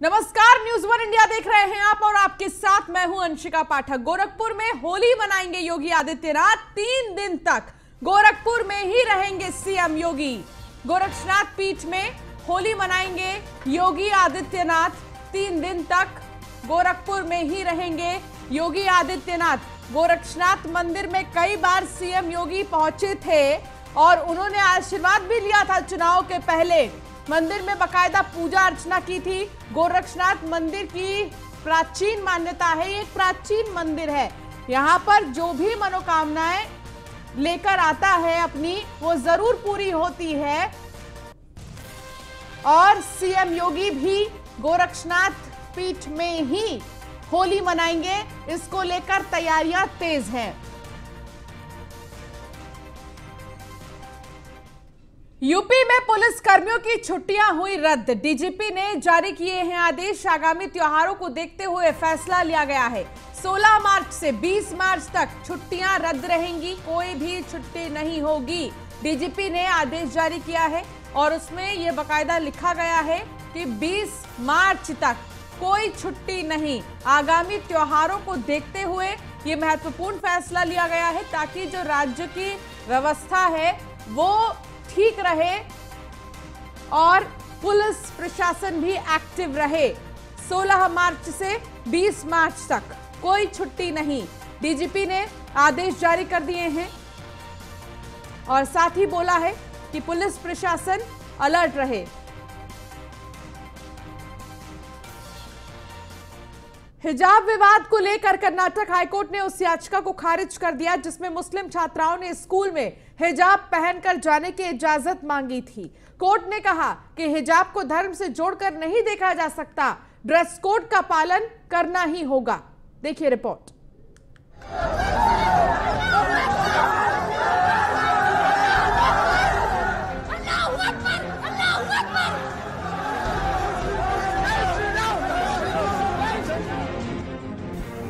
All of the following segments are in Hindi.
नमस्कार, न्यूज वन इंडिया देख रहे हैं आप और आपके साथ मैं हूं अंशिका पाठक। गोरखपुर में होली मनाएंगे योगी आदित्यनाथ। 3 दिन तक गोरखपुर में ही रहेंगे सीएम योगी। गोरक्षनाथ पीठ में होली मनाएंगे योगी आदित्यनाथ। 3 दिन तक गोरखपुर में ही रहेंगे योगी आदित्यनाथ। गोरक्षनाथ मंदिर में कई बार सीएम योगी पहुंचे थे और उन्होंने आशीर्वाद भी लिया था चुनाव के पहले। मंदिर में बकायदा पूजा अर्चना की थी। गोरक्षनाथ मंदिर की प्राचीन मान्यता है, ये एक प्राचीन मंदिर है। यहाँ पर जो भी मनोकामनाएं लेकर आता है अपनी, वो जरूर पूरी होती है। और सीएम योगी भी गोरक्षनाथ पीठ में ही होली मनाएंगे, इसको लेकर तैयारियां तेज हैं। यूपी में पुलिस कर्मियों की छुट्टियां हुई रद्द। डीजीपी ने जारी किए हैं आदेश। आगामी त्योहारों को देखते हुए फैसला लिया गया है। 16 मार्च से 20 मार्च तक छुट्टियां रद्द रहेंगी, कोई भी छुट्टी नहीं होगी। डीजीपी ने आदेश जारी किया है और उसमें यह बकायदा लिखा गया है कि 20 मार्च तक कोई छुट्टी नहीं। आगामी त्योहारों को देखते हुए यह महत्वपूर्ण फैसला लिया गया है ताकि जो राज्य की व्यवस्था है वो ठीक रहे और पुलिस प्रशासन भी एक्टिव रहे। 16 मार्च से 20 मार्च तक कोई छुट्टी नहीं। डीजीपी ने आदेश जारी कर दिए हैं और साथ ही बोला है कि पुलिस प्रशासन अलर्ट रहे। हिजाब विवाद को लेकर कर्नाटक हाईकोर्ट ने उस याचिका को खारिज कर दिया जिसमें मुस्लिम छात्राओं ने स्कूल में हिजाब पहनकर जाने की इजाजत मांगी थी। कोर्ट ने कहा कि हिजाब को धर्म से जोड़कर नहीं देखा जा सकता, ड्रेस कोड का पालन करना ही होगा। देखिए रिपोर्ट।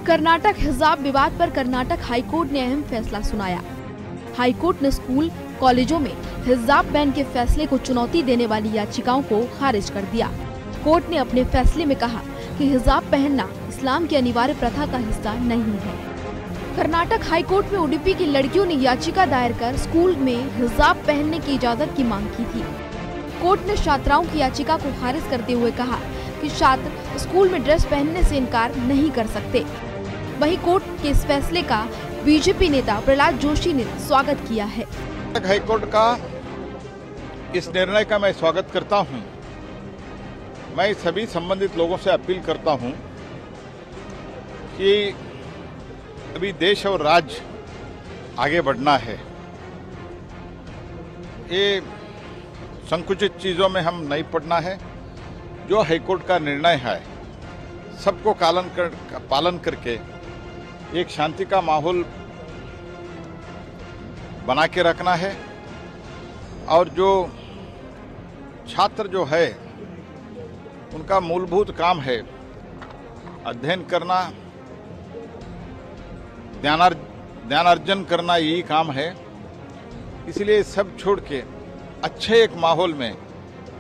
कर्नाटक हिजाब विवाद पर कर्नाटक हाईकोर्ट ने अहम फैसला सुनाया। हाईकोर्ट ने स्कूल कॉलेजों में हिजाब बैन के फैसले को चुनौती देने वाली याचिकाओं को खारिज कर दिया। कोर्ट ने अपने फैसले में कहा कि हिजाब पहनना इस्लाम की अनिवार्य प्रथा का हिस्सा नहीं है। कर्नाटक हाईकोर्ट में उडुपी की लड़कियों ने याचिका दायर कर स्कूल में हिजाब पहनने की इजाजत की मांग की थी। कोर्ट ने छात्राओं की याचिका को खारिज करते हुए कहा कि छात्र स्कूल में ड्रेस पहनने से इनकार नहीं कर सकते। वहीं कोर्ट के इस फैसले का बीजेपी नेता प्रहलाद जोशी ने स्वागत किया है। हाईकोर्ट का इस निर्णय का मैं स्वागत करता हूं। मैं सभी संबंधित लोगों से अपील करता हूं कि अभी देश और राज्य आगे बढ़ना है। ये संकुचित चीजों में हम नहीं पड़ना है। जो हाईकोर्ट का निर्णय है सबको पालन करके एक शांति का माहौल बना के रखना है। और जो छात्र जो है उनका मूलभूत काम है अध्ययन करना, ज्ञानार्जन करना, यही काम है। इसलिए सब छोड़ के अच्छे एक माहौल में,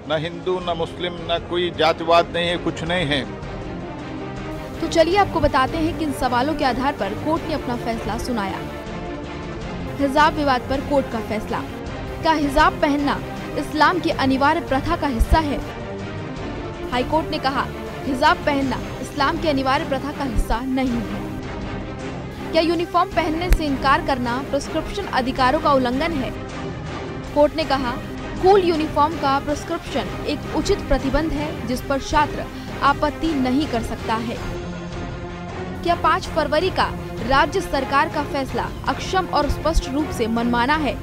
न हिंदू न मुस्लिम न कोई जातिवाद नहीं है, कुछ नहीं है। तो चलिए आपको बताते हैं किन सवालों के आधार पर कोर्ट ने अपना फैसला सुनाया। हिजाब विवाद पर कोर्ट का फैसला। क्या हिजाब पहनना इस्लाम की अनिवार्य प्रथा का हिस्सा है? हाईकोर्ट ने कहा हिजाब पहनना इस्लाम की अनिवार्य प्रथा का हिस्सा नहीं है। क्या यूनिफॉर्म पहनने से इनकार करना प्रिस्क्रिप्शन अधिकारों का उल्लंघन है? कोर्ट ने कहा स्कूल यूनिफॉर्म का प्रिस्क्रिप्शन एक उचित प्रतिबंध है जिस पर छात्र आपत्ति नहीं कर सकता है। क्या 5 फरवरी का राज्य सरकार का फैसला अक्षम और स्पष्ट रूप से मनमाना है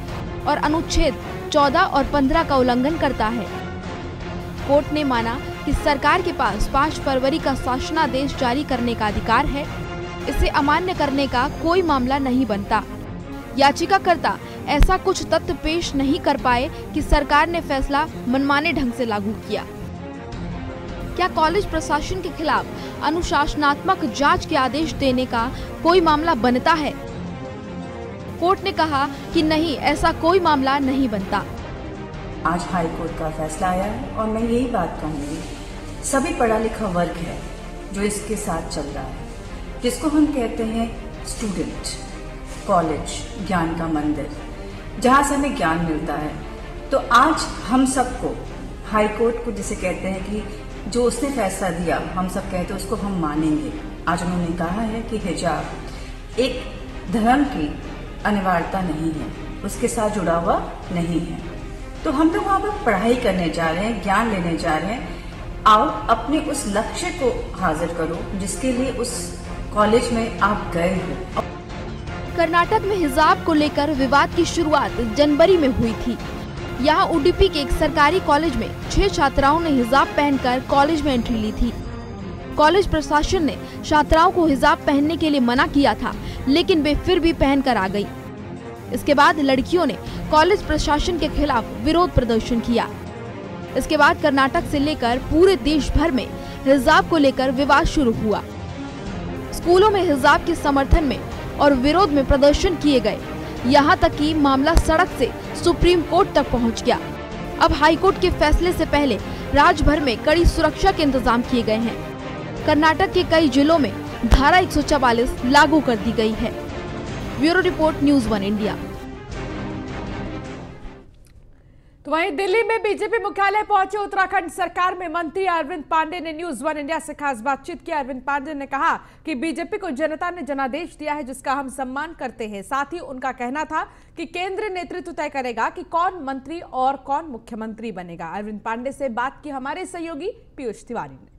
और अनुच्छेद 14 और 15 का उल्लंघन करता है? कोर्ट ने माना कि सरकार के पास 5 फरवरी का शासनादेश जारी करने का अधिकार है, इसे अमान्य करने का कोई मामला नहीं बनता। याचिकाकर्ता ऐसा कुछ तथ्य पेश नहीं कर पाए कि सरकार ने फैसला मनमाने ढंग से लागू किया। क्या कॉलेज प्रशासन के खिलाफ अनुशासनात्मक जांच के आदेश देने का कोई मामला बनता है? कोर्ट ने कहा कि नहीं, ऐसा कोई मामला नहीं बनता। आज हाई कोर्ट का फैसला आया है और मैं यही बात कहूँगी सभी पढ़ा लिखा वर्ग है जो इसके साथ चल रहा है, जिसको हम कहते हैं स्टूडेंट, कॉलेज, ज्ञान का मंदिर, जहाँ से हमें ज्ञान मिलता है। तो आज हम सबको हाई कोर्ट को जिसे कहते हैं कि जो उसने फैसला दिया, हम सब कहते हैं उसको हम मानेंगे। आज उन्होंने कहा है कि हिजाब एक धर्म की अनिवार्यता नहीं है, उसके साथ जुड़ा हुआ नहीं है। तो हम लोग वहाँ पर पढ़ाई करने जा रहे हैं, ज्ञान लेने जा रहे हैं। आओ अपने उस लक्ष्य को हासिल करो जिसके लिए उस कॉलेज में आप गए हो। कर्नाटक में हिजाब को लेकर विवाद की शुरुआत जनवरी में हुई थी। यहाँ उडुपी के एक सरकारी कॉलेज में 6 छात्राओं ने हिजाब पहनकर कॉलेज में एंट्री ली थी। कॉलेज प्रशासन ने छात्राओं को हिजाब पहनने के लिए मना किया था, लेकिन वे फिर भी पहनकर आ गई। इसके बाद लड़कियों ने कॉलेज प्रशासन के खिलाफ विरोध प्रदर्शन किया। इसके बाद कर्नाटक से लेकर पूरे देश भर में हिजाब को लेकर विवाद शुरू हुआ। स्कूलों में हिजाब के समर्थन में और विरोध में प्रदर्शन किए गए। यहाँ तक कि मामला सड़क से सुप्रीम कोर्ट तक पहुँच गया। अब हाई कोर्ट के फैसले से पहले राज्य भर में कड़ी सुरक्षा के इंतजाम किए गए हैं। कर्नाटक के कई जिलों में धारा 144 लागू कर दी गई है। Bureau report, news 1 India. तो वहीं दिल्ली में बीजेपी मुख्यालय पहुंचे उत्तराखंड सरकार में मंत्री अरविंद पांडे ने न्यूज़ 1 इंडिया से खास बातचीत की। अरविंद पांडे ने कहा कि बीजेपी को जनता ने जनादेश दिया है, जिसका हम सम्मान करते हैं। साथ ही उनका कहना था कि केंद्रीय नेतृत्व तय करेगा कि कौन मंत्री और कौन मुख्यमंत्री बनेगा। अरविंद पांडे से बात की हमारे सहयोगी पीयूष तिवारी ने।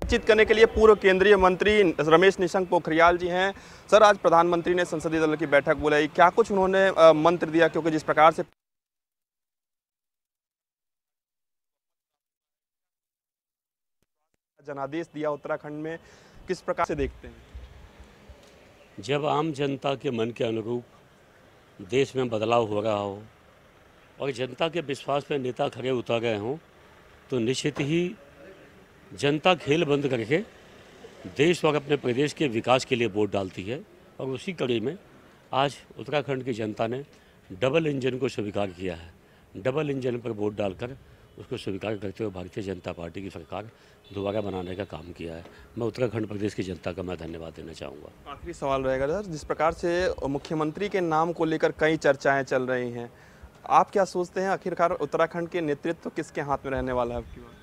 बातचीत करने के लिए पूर्व केंद्रीय मंत्री रमेश निशंक पोखरियाल जी हैं। सर, आज प्रधानमंत्री ने संसदीय दल की बैठक बुलाई, क्या कुछ उन्होंने मंत्र दिया? क्योंकि जिस प्रकार से जनादेश दिया उत्तराखंड में, किस प्रकार से देखते हैं? जब आम जनता के मन के अनुरूप देश में बदलाव हो रहा हो और जनता के विश्वास पे नेता खड़े उतर गए हों, तो निश्चित ही जनता खेल बंद करके देश और अपने प्रदेश के विकास के लिए वोट डालती है। और उसी कड़ी में आज उत्तराखंड की जनता ने डबल इंजन को स्वीकार किया है। डबल इंजन पर वोट डालकर उसको स्वीकार करते हुए भारतीय जनता पार्टी की सरकार दोबारा बनाने का काम किया है। मैं उत्तराखंड प्रदेश की जनता का मैं धन्यवाद देना चाहूँगा। आखिरी सवाल रहेगा सर, जिस प्रकार से मुख्यमंत्री के नाम को लेकर कई चर्चाएँ चल रही हैं, आप क्या सोचते हैं आखिरकार उत्तराखंड के नेतृत्व किसके हाथ में रहने वाला है आपकी बार?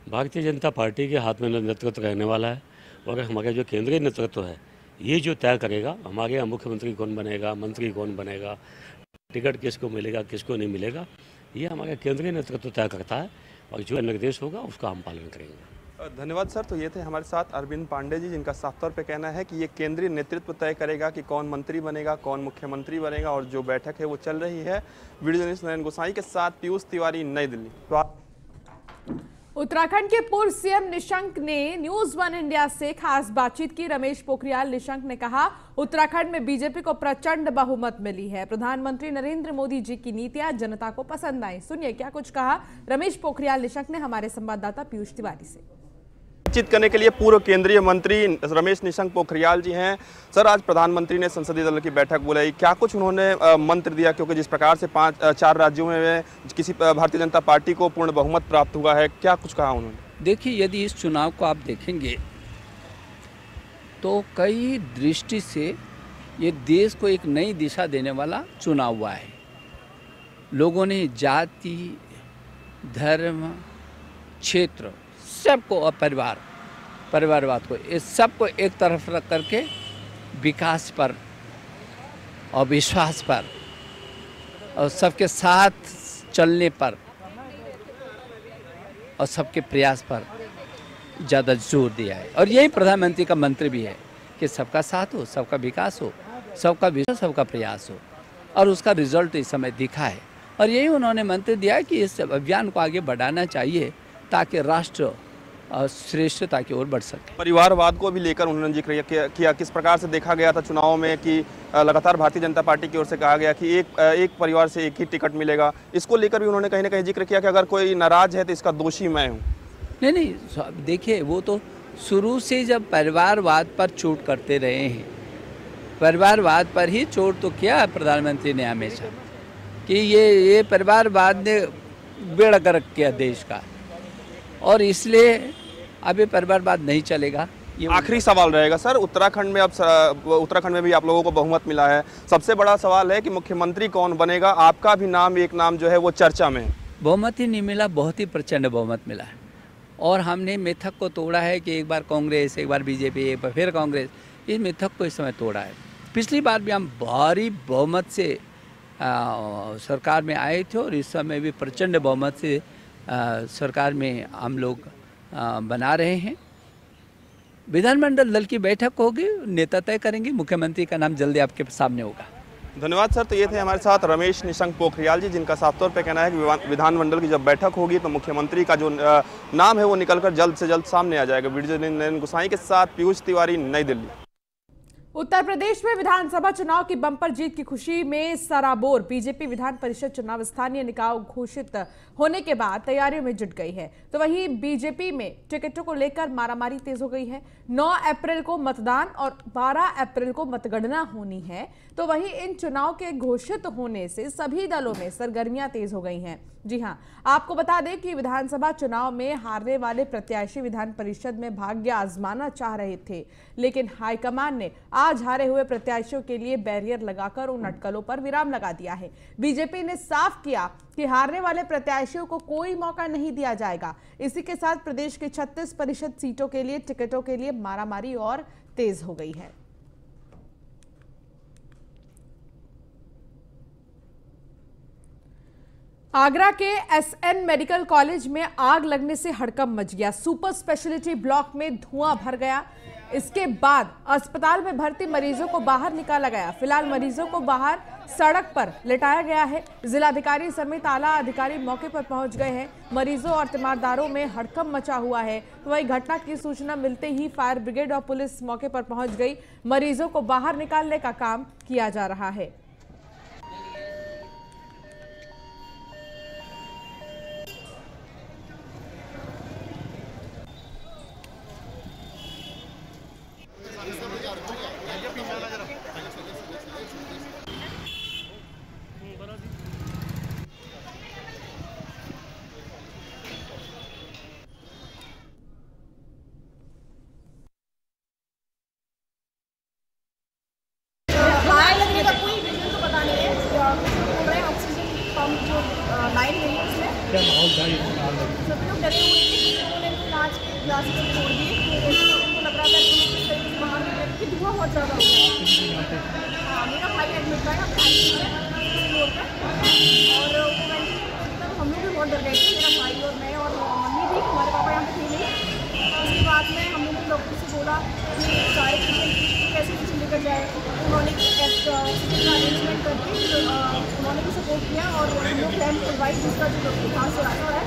भारतीय जनता पार्टी के हाथ में नेतृत्व रहने वाला है। और हमारा जो केंद्रीय नेतृत्व है, ये जो तय करेगा हमारे यहाँ मुख्यमंत्री कौन बनेगा, मंत्री कौन बनेगा, टिकट किसको मिलेगा, किसको नहीं मिलेगा, ये हमारा केंद्रीय नेतृत्व तय करता है। और जो निर्देश होगा उसका हम पालन करेंगे। धन्यवाद सर। तो ये थे हमारे साथ अरविंद पांडे जी, जिनका साफ तौर पे कहना है कि ये केंद्रीय नेतृत्व तय करेगा कि कौन मंत्री बनेगा, कौन मुख्यमंत्री बनेगा। और जो बैठक है वो चल रही है। वीडियो जर्नलिस्ट नयन गोसाई के साथ पीयूष तिवारी, नई दिल्ली। उत्तराखंड के पूर्व सीएम निशंक ने न्यूज़ 1 इंडिया से खास बातचीत की। रमेश पोखरियाल निशंक ने कहा, उत्तराखंड में बीजेपी को प्रचंड बहुमत मिली है। प्रधानमंत्री नरेंद्र मोदी जी की नीतियां जनता को पसंद आई। सुनिए क्या कुछ कहा रमेश पोखरियाल निशंक ने हमारे संवाददाता पीयूष तिवारी से। बातचीत करने के लिए पूर्व केंद्रीय मंत्री रमेश निशंक पोखरियाल जी हैं। सर, आज प्रधानमंत्री ने संसदीय दल की बैठक बुलाई, क्या कुछ उन्होंने मंत्र दिया? क्योंकि जिस प्रकार से 4 राज्यों में किसी भारतीय जनता पार्टी को पूर्ण बहुमत प्राप्त हुआ है, क्या कुछ कहा उन्होंने? देखिए, यदि इस चुनाव को आप देखेंगे तो कई दृष्टि से ये देश को एक नई दिशा देने वाला चुनाव हुआ है। लोगों ने जाति, धर्म, क्षेत्र सबको और परिवारवाद को, इस सबको एक तरफ रख करके विकास पर और विश्वास पर और सबके साथ चलने पर और सबके प्रयास पर ज़्यादा जोर दिया है। और यही प्रधानमंत्री का मंत्र भी है कि सबका साथ हो, सबका विकास हो, सबका विश्वास, सबका प्रयास हो। और उसका रिजल्ट इस समय दिखा है। और यही उन्होंने मंत्र दिया कि इस अभियान को आगे बढ़ाना चाहिए ताकि राष्ट्र श्रेष्ठता की ओर बढ़ सके। परिवारवाद को भी लेकर उन्होंने जिक्र किया। किस प्रकार से देखा गया था चुनाव में कि लगातार भारतीय जनता पार्टी की ओर से कहा गया कि एक परिवार से एक ही टिकट मिलेगा। इसको लेकर भी उन्होंने कहीं ना कहीं जिक्र किया कि अगर कोई नाराज है तो इसका दोषी मैं हूँ। नहीं, देखिए, वो तो शुरू से जब परिवारवाद पर चोट करते रहे हैं, परिवारवाद पर ही चोट तो किया प्रधानमंत्री ने हमेशा कि ये परिवारवाद ने बेड़ा गर्क किया देश का। और इसलिए अब ये परिवारवाद नहीं चलेगा। ये आखिरी सवाल रहेगा सर, उत्तराखंड में उत्तराखंड में भी आप लोगों को बहुमत मिला है। सबसे बड़ा सवाल है कि मुख्यमंत्री कौन बनेगा। आपका भी नाम, एक नाम जो है वो चर्चा में है। बहुमत ही नहीं मिला, बहुत ही प्रचंड बहुमत मिला है। और हमने मिथक को तोड़ा है कि एक बार कांग्रेस, एक बार बीजेपी, एक बार फिर कांग्रेस। इस मिथक को इस समय तोड़ा है। पिछली बार भी हम भारी बहुमत से सरकार में आए थे और इस समय भी प्रचंड बहुमत से सरकार में हम लोग बना रहे हैं। विधानमंडल दल की बैठक होगी, नेता तय करेंगे, मुख्यमंत्री का नाम जल्दी आपके सामने होगा। धन्यवाद सर। तो ये थे हमारे साथ रमेश निशंक पोखरियाल जी, जिनका साफ तौर पे कहना है कि विधानमंडल की जब बैठक होगी तो मुख्यमंत्री का जो नाम है वो निकलकर जल्द से जल्द सामने आ जाएगा। वीडियो जर्नलिस्ट गुसाई के साथ पीयूष तिवारी, नई दिल्ली। उत्तर प्रदेश में विधानसभा चुनाव की बम्पर जीत की खुशी में सराबोर बीजेपी विधान परिषद चुनाव स्थानीय निकाय घोषित होने के बाद तैयारियों में जुट गई है। तो वहीं बीजेपी में टिकटों को लेकर मारामारी तेज हो गई है। 9 अप्रैल को मतदान और 12 अप्रैल को मतगणना होनी है। तो वहीं इन चुनाव के घोषित होने से सभी दलों में सरगर्मियां तेज हो गई हैं। जी हां, आपको बता दें कि विधानसभा चुनाव में हारने वाले प्रत्याशी विधान परिषद में भाग्य आजमाना चाह रहे थे, लेकिन हाईकमान ने आज हारे हुए प्रत्याशियों के लिए बैरियर लगाकर उन अटकलों पर विराम लगा दिया है। बीजेपी ने साफ किया कि हारने वाले प्रत्याशियों को कोई मौका नहीं दिया जाएगा। इसी के साथ प्रदेश के 36% सीटों के लिए टिकटों के लिए मारामारी और तेज हो गई है। आगरा के एसएन मेडिकल कॉलेज में आग लगने से हड़कंप मच गया। सुपर स्पेशलिटी ब्लॉक में धुआं भर गया। इसके बाद अस्पताल में भर्ती मरीजों को बाहर निकाला गया। फिलहाल मरीजों को बाहर सड़क पर लेटाया गया है। जिलाधिकारी समेत आला अधिकारी मौके पर पहुंच गए हैं। मरीजों और तीमारदारों में हड़कंप मचा हुआ है। वहीं घटना की सूचना मिलते ही फायर ब्रिगेड और पुलिस मौके पर पहुंच गई। मरीजों को बाहर निकालने का काम किया जा रहा है। लाइन नहीं है उसमें क्या माहौल था ये सभी लोग डरे हुए थे। उन्होंने कांच के ग्लास को तोड़ दिए। उनको लग रहा था कि बाहर की धुआं बहुत ज़्यादा हो गया। हाँ, मेरा भाई एडमिट था फ्लोर पर और हम लोग भी बहुत डर गए थे। मेरा भाई और मैं और मम्मी भी, हमारे पापा यहाँ पे थे नहीं। उसके बाद में हम लोग डॉक्टर से बोला कि सारे पेशेंट कैसे पीछे लेकर जाए। उन्होंने अरेंजमेंट करके उन्होंने भी सपोर्ट किया और हम लोग कैंप खुलवाई जिसका जो वहाँ से आता है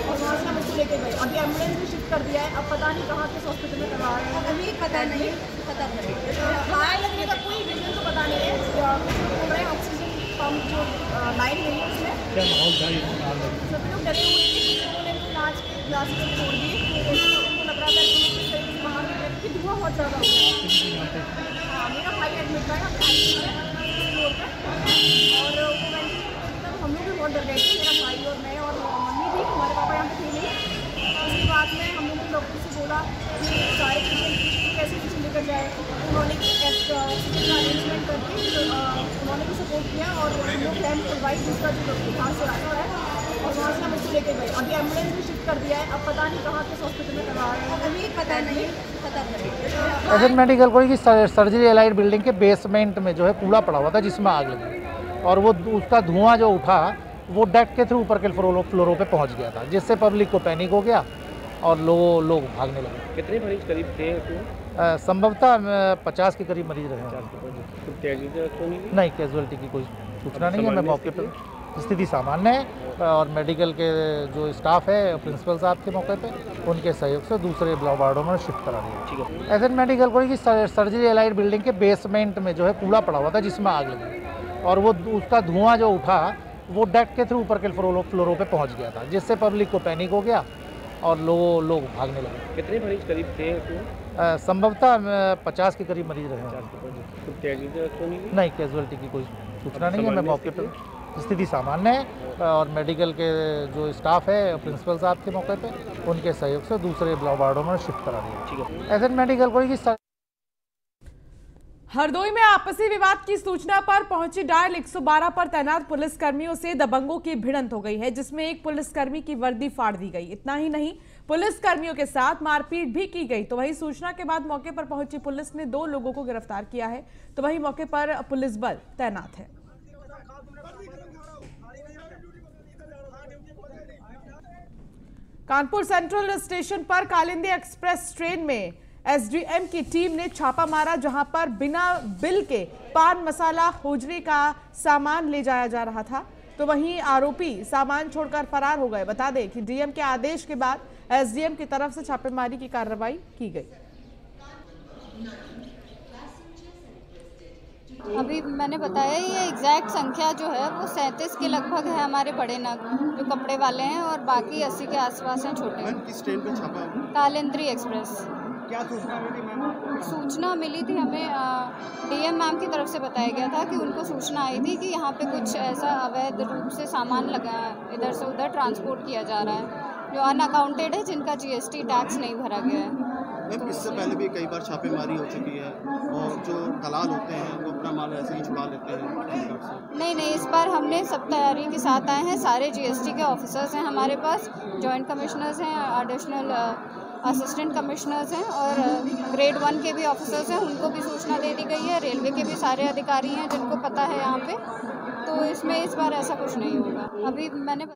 और वहाँ से हम उसको लेके गए। अभी एम्बुलेंस भी शिफ्ट कर दिया है। अब पता नहीं कहाँ किस हॉस्पिटल में करवा रहे हैं, अभी पता नहीं आग लगने का कोई रीजन तो पता नहीं है। बोल रहे हैं ऑक्सीजन पंप जो लाइन नहीं है उसमें क्या माहौल था ये सभी लोग डरे हुए थे। उन्होंने कांच के ग्लास को तोड़ दिए। उनको लग रहा था कि बाहर की धुआं बहुत ज़्यादा हो गया। हाँ, मेरा भाई एडमिट था फ्लोर पर और हम लोग भी बहुत डर गए थे। मेरा भाई और मैं और मम्मी भी, हमारे पापा यहाँ पे थे नहीं। उसके बाद में हम लोग डॉक्टर से बोला कि सारे पेशेंट कैसे पीछे लेकर जाए। उन्होंने अरेंजमेंट करके उन्होंने भी सपोर्ट किया और हम लोग कैंप खुलवाई जिसका जो वहाँ से आता है और वहाँ से हम उसको लेके गए। अभी एम्बुलेंस भी शिफ्ट कर दिया है। अब पता नहीं कहाँ किस हॉस्पिटल में करवा रहे हैं, अभी पता नहीं एसएन मेडिकल कॉलेज की सर्जरी एलाइड बिल्डिंग के बेसमेंट में जो है कूड़ा पड़ा हुआ था जिसमें आग लगी और वो उसका धुआं जो उठा वो डेक के थ्रू ऊपर के फ्लोरों पे पहुंच गया था, जिससे पब्लिक को पैनिक हो गया और लोग भागने लगे। कितने मरीज करीब थे? संभवतः 50 के करीब मरीज रहे। नहीं, कैजुअलिटी की कोई सूचना नहीं है। मैं मौके पर स्थिति सामान्य है और मेडिकल के जो स्टाफ है प्रिंसिपल साहब के मौके पे उनके सहयोग से दूसरे वार्डों में शिफ्ट करा दिया। एसएन मेडिकल कॉलेज की सर्जरी एलाइड बिल्डिंग के बेसमेंट में जो है कूड़ा पड़ा हुआ था जिसमें आग लगी और वो उसका धुआं जो उठा वो डेक के थ्रू ऊपर के फ्लोरों पे पहुंच गया था, जिससे पब्लिक को पैनिक हो गया और लोग भागने लगे। कितने मरीज करीब थे? संभवतः 50 के करीब मरीज रहे। नहीं, कैजुअलिटी की कोई सूचना नहीं है। मैं मौके पर स्थिति सामान्य है और मेडिकल के जो स्टाफ है प्रिंसिपल साहब के मौके पे उनके सहयोग से दूसरे वार्डों में शिफ्ट करा दिया। एसएन मेडिकल कॉलेज हरदोई में आपसी विवाद की सूचना पर पहुंची डायल 112 पर तैनात पुलिसकर्मियों से दबंगों की भिड़ंत हो गई है, जिसमें एक पुलिसकर्मी की वर्दी फाड़ दी गई। इतना ही नहीं, पुलिसकर्मियों के साथ मारपीट भी की गई। तो वहीं सूचना के बाद मौके पर पहुंची पुलिस ने 2 लोगों को गिरफ्तार किया है। तो वहीं मौके पर पुलिस बल तैनात है। कानपुर सेंट्रल स्टेशन पर कालिंदी एक्सप्रेस ट्रेन में एसडीएम की टीम ने छापा मारा, जहां पर बिना बिल के पान मसाला होजरी का सामान ले जाया जा रहा था। तो वहीं आरोपी सामान छोड़कर फरार हो गए। बता दें कि डीएम के आदेश के बाद एसडीएम की तरफ से छापेमारी की कार्रवाई की गई। अभी मैंने बताया ये एग्जैक्ट संख्या जो है वो 37 के लगभग है हमारे बड़े नग जो कपड़े वाले हैं, और बाकी 80 के आसपास हैं छोटे। किस ट्रेन पे छापा? कालिंदी एक्सप्रेस। क्या सूचना मिली मैम? सूचना मिली थी हमें, डीएम मैम की तरफ से बताया गया था कि उनको सूचना आई थी कि यहाँ पे कुछ ऐसा अवैध रूप से सामान लगा इधर से उधर ट्रांसपोर्ट किया जा रहा है, जो अनअकाउंटेड है, जिनका जीएसटी टैक्स नहीं भरा गया है। मैम इससे पहले भी कई बार छापेमारी हो चुकी है और जो दलाल होते हैं वो अपना माल ऐसे ही छुड़ा लेते हैं। नहीं, इस बार हमने सब तैयारी के साथ आए हैं। सारे जीएसटी के ऑफिसर्स हैं हमारे पास, जॉइंट कमिश्नर्स हैं, एडिशनल असिस्टेंट कमिश्नर्स हैं और ग्रेड 1 के भी ऑफिसर्स हैं, उनको भी सूचना दे दी गई है। रेलवे के भी सारे अधिकारी हैं जिनको पता है यहाँ पे, तो इसमें इस बार ऐसा कुछ नहीं होगा। अभी मैंने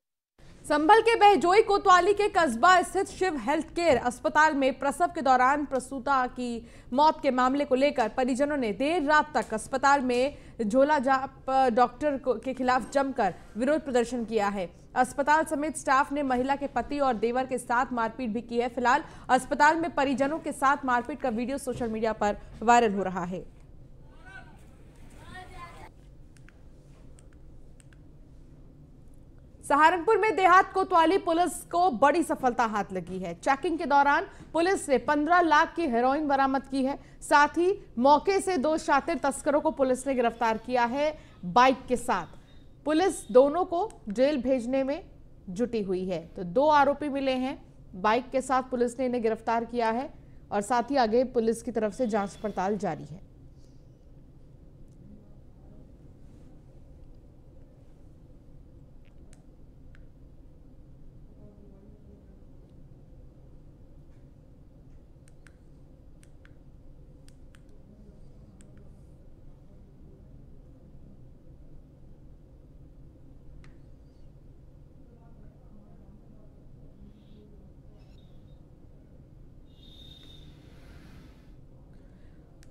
संभल के बहजोई कोतवाली के कस्बा स्थित शिव हेल्थ केयर अस्पताल में प्रसव के दौरान प्रसूता की मौत के मामले को लेकर परिजनों ने देर रात तक अस्पताल में झोलाझाप डॉक्टर के खिलाफ जमकर विरोध प्रदर्शन किया है। अस्पताल समेत स्टाफ ने महिला के पति और देवर के साथ मारपीट भी की है। फिलहाल अस्पताल में परिजनों के साथ मारपीट का वीडियो सोशल मीडिया पर वायरल हो रहा है। सहारनपुर में देहात कोतवाली पुलिस को बड़ी सफलता हाथ लगी है। चेकिंग के दौरान पुलिस ने 15 लाख की हेरोइन बरामद की है। साथ ही मौके से 2 शातिर तस्करों को पुलिस ने गिरफ्तार किया है बाइक के साथ। पुलिस दोनों को जेल भेजने में जुटी हुई है। तो 2 आरोपी मिले हैं, बाइक के साथ पुलिस ने इन्हें गिरफ्तार किया है और साथ ही आगे पुलिस की तरफ से जांच पड़ताल जारी है।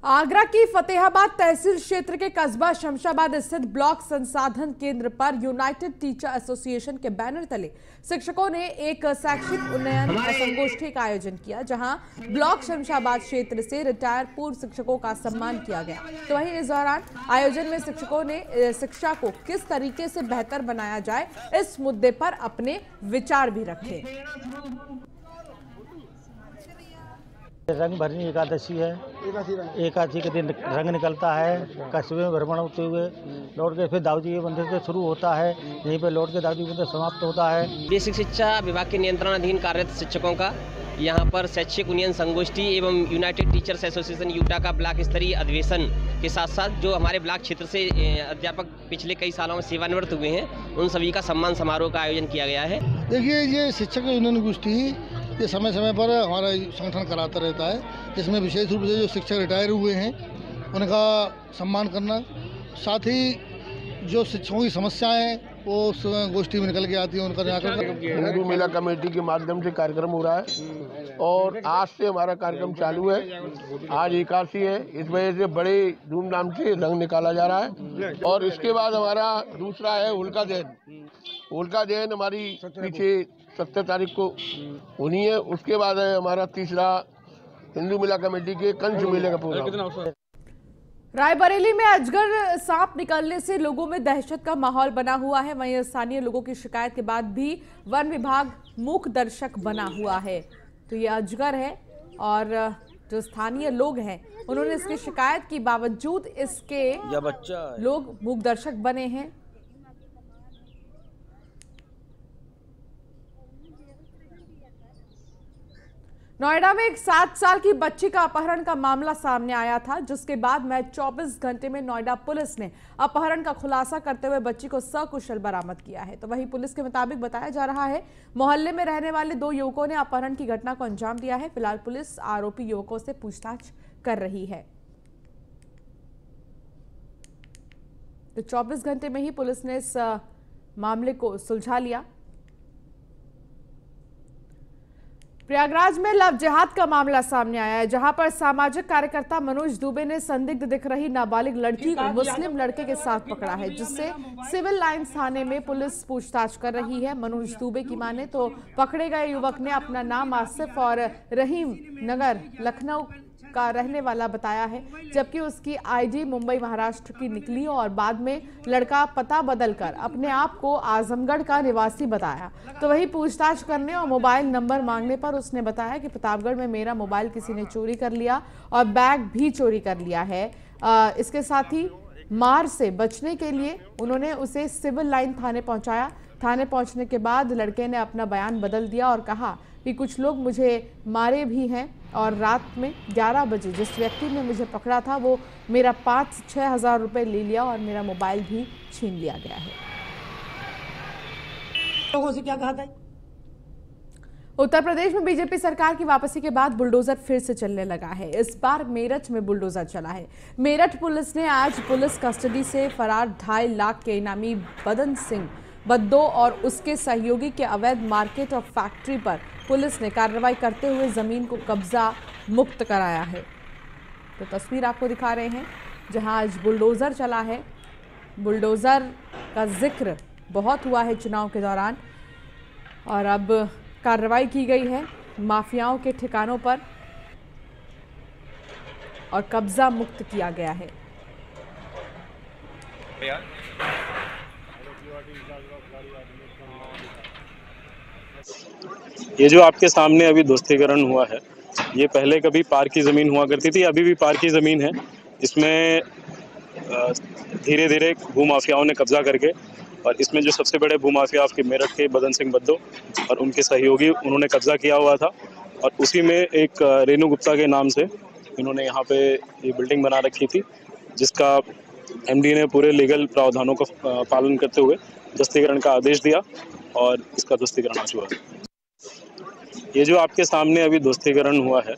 आगरा की फतेहाबाद तहसील क्षेत्र के कस्बा शमशाबाद स्थित ब्लॉक संसाधन केंद्र पर यूनाइटेड टीचर एसोसिएशन के बैनर तले शिक्षकों ने एक शैक्षिक उन्नयन संगोष्ठी का आयोजन किया, जहां ब्लॉक शमशाबाद क्षेत्र से रिटायर्ड पूर्व शिक्षकों का सम्मान किया गया। तो वहीं इस दौरान आयोजन में शिक्षकों ने शिक्षा को किस तरीके से बेहतर बनाया जाए इस मुद्दे पर अपने विचार भी रखे। रंग भरनी एकादशी है, एकादशी के दिन रंग निकलता है। कस्बे में भ्रमण होते हुए लौट के फिर दाऊदी के मंदिर से शुरू होता है, यहीं पर लौट के दाऊदी मंदिर समाप्त होता है। बेसिक शिक्षा विभाग के नियंत्रणाधीन कार्यरत शिक्षकों का यहाँ पर शैक्षिक उन्नयन संगोष्ठी एवं यूनाइटेड टीचर्स एसोसिएशन यूटा का ब्लॉक स्तरीय अधिवेशन के साथ साथ जो हमारे ब्लॉक क्षेत्र से अध्यापक पिछले कई सालों में सेवानिवृत्त हुए हैं, उन सभी का सम्मान समारोह का आयोजन किया गया है। देखिए, ये शिक्षक उन्नयन गोष्ठी ये समय समय पर हमारा संगठन कराता रहता है, जिसमें विशेष रूप से जो शिक्षक रिटायर हुए हैं उनका सम्मान करना, साथ ही जो शिक्षकों की समस्याएं वो उस गोष्ठी में निकल के आती है उनका निराकरण। हिंदू मेला कमेटी के माध्यम से कार्यक्रम हो रहा है और आज से हमारा कार्यक्रम चालू है। आज एकादशी है, इस वजह से बड़े धूमधाम से रंग निकाला जा रहा है। और इसके बाद हमारा दूसरा है होलिका दहन। होलिका दहन हमारी पीछे 17 तारीख को होनी है। उसके बाद है हमारा तीसरा हिंदू मेला कमेटी के कंच मेले का प्रोग्राम। रायबरेली में अजगर सांप निकलने से लोगों में दहशत का माहौल बना हुआ है। वहीं स्थानीय लोगों की शिकायत के बाद भी वन विभाग मूक दर्शक बना हुआ है। तो ये अजगर है और जो स्थानीय लोग हैं उन्होंने इसकी शिकायत की बावजूद इसके लोग मूक दर्शक बने हैं। नोएडा में एक 7 साल की बच्ची का अपहरण का मामला सामने आया था, जिसके बाद में 24 घंटे में नोएडा पुलिस ने अपहरण का खुलासा करते हुए बच्ची को सकुशल बरामद किया है। तो वहीं पुलिस के मुताबिक बताया जा रहा है मोहल्ले में रहने वाले 2 युवकों ने अपहरण की घटना को अंजाम दिया है। फिलहाल पुलिस आरोपी युवकों से पूछताछ कर रही है। तो 24 घंटे में ही पुलिस ने इस मामले को सुलझा लिया। प्रयागराज में लव जिहाद का मामला सामने आया है, जहां पर सामाजिक कार्यकर्ता मनोज दुबे ने संदिग्ध दिख रही नाबालिग लड़की को मुस्लिम लड़के के साथ पकड़ा है, जिससे सिविल लाइंस थाने में पुलिस पूछताछ कर रही है। मनोज दुबे की माने तो पकड़े गए युवक ने अपना नाम आसिफ और रहीम नगर लखनऊ का रहने वाला बताया है, जबकि उसकी आईडी मुंबई महाराष्ट्र की निकली और बाद में लड़का पता बदलकर अपने आप को आजमगढ़ का निवासी बताया। तो वही पूछताछ करने और मोबाइल नंबर मांगने पर उसने बताया कि प्रतापगढ़ में मेरा मोबाइल किसी ने चोरी कर लिया और बैग भी चोरी कर लिया है। इसके साथ ही मार से बचने के लिए उन्होंने उसे सिविल लाइन थाने पहुंचाया। थाने पहुंचने के बाद लड़के ने अपना बयान बदल दिया और कहा कि कुछ लोग मुझे मारे भी हैं और रात में 11 बजे जिस व्यक्ति ने मुझे पकड़ा था वो मेरा 5-6 हज़ार रुपए ले लिया और मेरा मोबाइल भी छीन लिया गया है। लोगों से क्या कहा था? उत्तर प्रदेश में बीजेपी सरकार की वापसी के बाद बुलडोजर फिर से चलने लगा है। इस बार मेरठ में बुलडोजर चला है। मेरठ पुलिस ने आज पुलिस कस्टडी से फरार 2.5 लाख के इनामी बदन सिंह बद्दो और उसके सहयोगी के अवैध मार्केट और फैक्ट्री पर पुलिस ने कार्रवाई करते हुए जमीन को कब्जा मुक्त कराया है। तो तस्वीर आपको दिखा रहे हैं जहां आज बुलडोजर चला है। बुलडोजर का जिक्र बहुत हुआ है चुनाव के दौरान और अब कार्रवाई की गई है माफियाओं के ठिकानों पर और कब्जा मुक्त किया गया है। ये जो आपके सामने अभी ध्वस्तीकरण हुआ है, ये पहले कभी पार्क की ज़मीन हुआ करती थी, अभी भी पार्क की ज़मीन है। इसमें धीरे धीरे भूमाफियाओं ने कब्जा करके और इसमें जो सबसे बड़े भूमाफिया आपके मेरठ के बदन सिंह बद्दो और उनके सहयोगी उन्होंने कब्जा किया हुआ था और उसी में एक रेणु गुप्ता के नाम से इन्होंने यहाँ पे ये बिल्डिंग बना रखी थी, जिसका एमडी ने पूरे लीगल प्रावधानों का पालन करते हुए ध्वस्तीकरण का आदेश दिया और इसका ध्वस्तीकरण आज हुआ। ये जो आपके सामने अभी ध्वस्तीकरण हुआ है।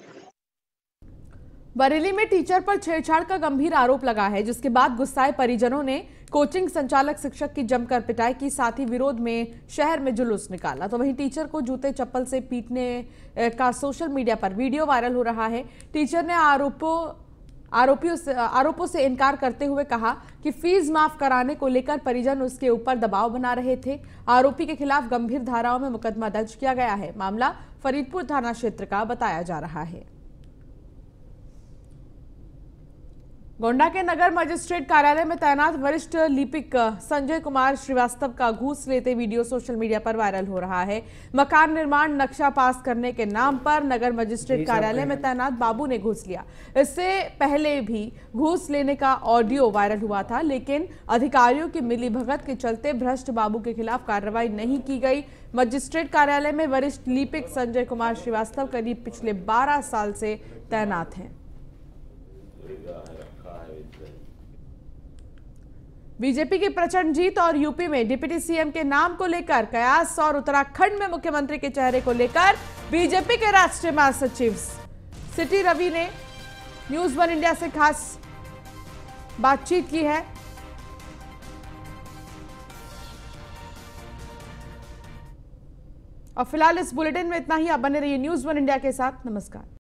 बरेली में टीचर पर छेड़छाड़ का गंभीर आरोप लगा है, जिसके बाद गुस्साए परिजनों ने कोचिंग संचालक शिक्षक की जमकर पिटाई की, साथ ही विरोध में शहर में जुलूस निकाला। तो वहीं टीचर को जूते चप्पल से पीटने का सोशल मीडिया पर वीडियो वायरल हो रहा है। टीचर ने आरोपों से इनकार करते हुए कहा कि फीस माफ कराने को लेकर परिजन उसके ऊपर दबाव बना रहे थे। आरोपी के खिलाफ गंभीर धाराओं में मुकदमा दर्ज किया गया है। मामला फरीदपुर थाना क्षेत्र का बताया जा रहा है। गोंडा के नगर मजिस्ट्रेट कार्यालय में तैनात वरिष्ठ लिपिक संजय कुमार श्रीवास्तव का घूस लेते वीडियो सोशल मीडिया पर वायरल हो रहा है। मकान निर्माण नक्शा पास करने के नाम पर नगर मजिस्ट्रेट कार्यालय में तैनात बाबू ने घूस लिया। इससे पहले भी घूस लेने का ऑडियो वायरल हुआ था, लेकिन अधिकारियों की मिलीभगत के चलते भ्रष्ट बाबू के खिलाफ कार्रवाई नहीं की गई। मजिस्ट्रेट कार्यालय में वरिष्ठ लिपिक संजय कुमार श्रीवास्तव करीब पिछले 12 साल से तैनात हैं। बीजेपी की प्रचंड जीत और यूपी में डिप्टी सीएम के नाम को लेकर कयास और उत्तराखंड में मुख्यमंत्री के चेहरे को लेकर बीजेपी के राष्ट्रीय महासचिव सिटी रवि ने न्यूज़ 1 इंडिया से खास बातचीत की है। और फिलहाल इस बुलेटिन में इतना ही। आप बने रहिए न्यूज़ 1 इंडिया के साथ। नमस्कार।